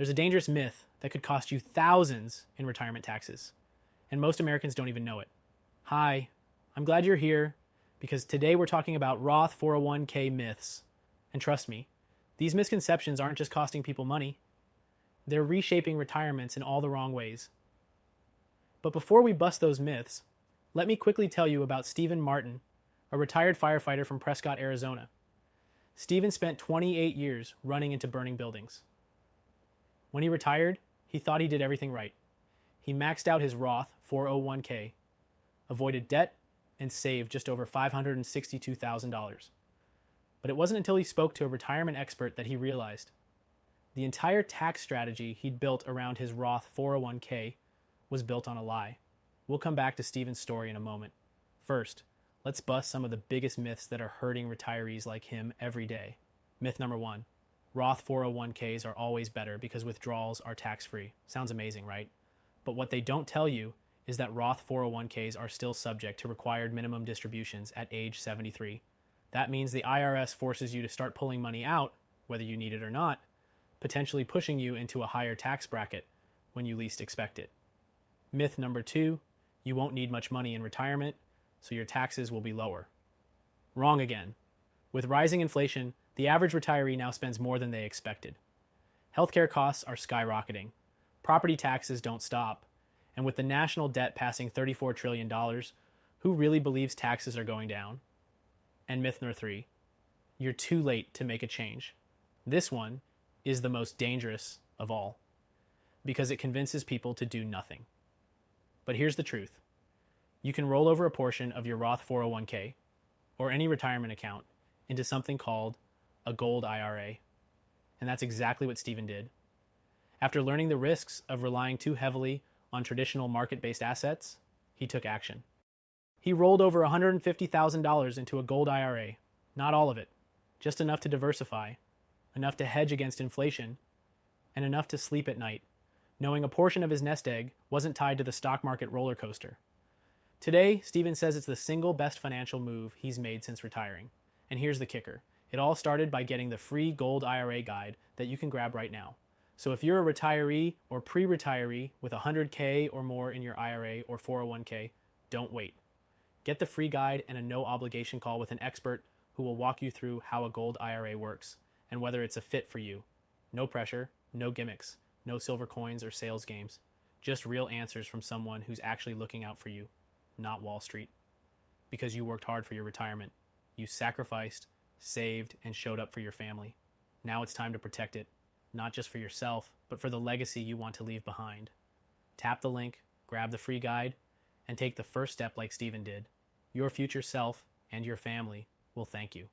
There's a dangerous myth that could cost you thousands in retirement taxes, and most Americans don't even know it. Hi, I'm glad you're here because today we're talking about Roth 401k myths. And trust me, these misconceptions aren't just costing people money, they're reshaping retirements in all the wrong ways. But before we bust those myths, let me quickly tell you about Stephen Martin, a retired firefighter from Prescott, Arizona. Stephen spent 28 years running into burning buildings. When he retired, he thought he did everything right. He maxed out his Roth 401k, avoided debt, and saved just over $562,000. But it wasn't until he spoke to a retirement expert that he realized the entire tax strategy he'd built around his Roth 401k was built on a lie. We'll come back to Stephen's story in a moment. First, let's bust some of the biggest myths that are hurting retirees like him every day. Myth number 1. Roth 401ks are always better because withdrawals are tax-free. Sounds amazing, right? But what they don't tell you is that Roth 401ks are still subject to required minimum distributions at age 73. That means the IRS forces you to start pulling money out, whether you need it or not, potentially pushing you into a higher tax bracket when you least expect it. Myth number 2, you won't need much money in retirement, so your taxes will be lower. Wrong again. With rising inflation, the average retiree now spends more than they expected. Healthcare costs are skyrocketing. Property taxes don't stop. And with the national debt passing $34 trillion, who really believes taxes are going down? And myth number 3, you're too late to make a change. This one is the most dangerous of all because it convinces people to do nothing. But here's the truth. You can roll over a portion of your Roth 401k or any retirement account into something called a gold IRA. And that's exactly what Stephen did. After learning the risks of relying too heavily on traditional market-based assets, he took action. He rolled over $150,000 into a gold IRA, not all of it, just enough to diversify, enough to hedge against inflation, and enough to sleep at night, knowing a portion of his nest egg wasn't tied to the stock market roller coaster. Today, Stephen says it's the single best financial move he's made since retiring. And here's the kicker. It all started by getting the free Gold IRA guide that you can grab right now. So if you're a retiree or pre-retiree with $100K or more in your IRA or 401k, don't wait. Get the free guide and a no-obligation call with an expert who will walk you through how a Gold IRA works and whether it's a fit for you. No pressure, no gimmicks, no silver coins or sales games. Just real answers from someone who's actually looking out for you, not Wall Street. Because you worked hard for your retirement. You sacrificed, saved, and showed up for your family. Now it's time to protect it, not just for yourself, but for the legacy you want to leave behind. Tap the link, grab the free guide, and take the first step like Stephen did. Your future self and your family will thank you.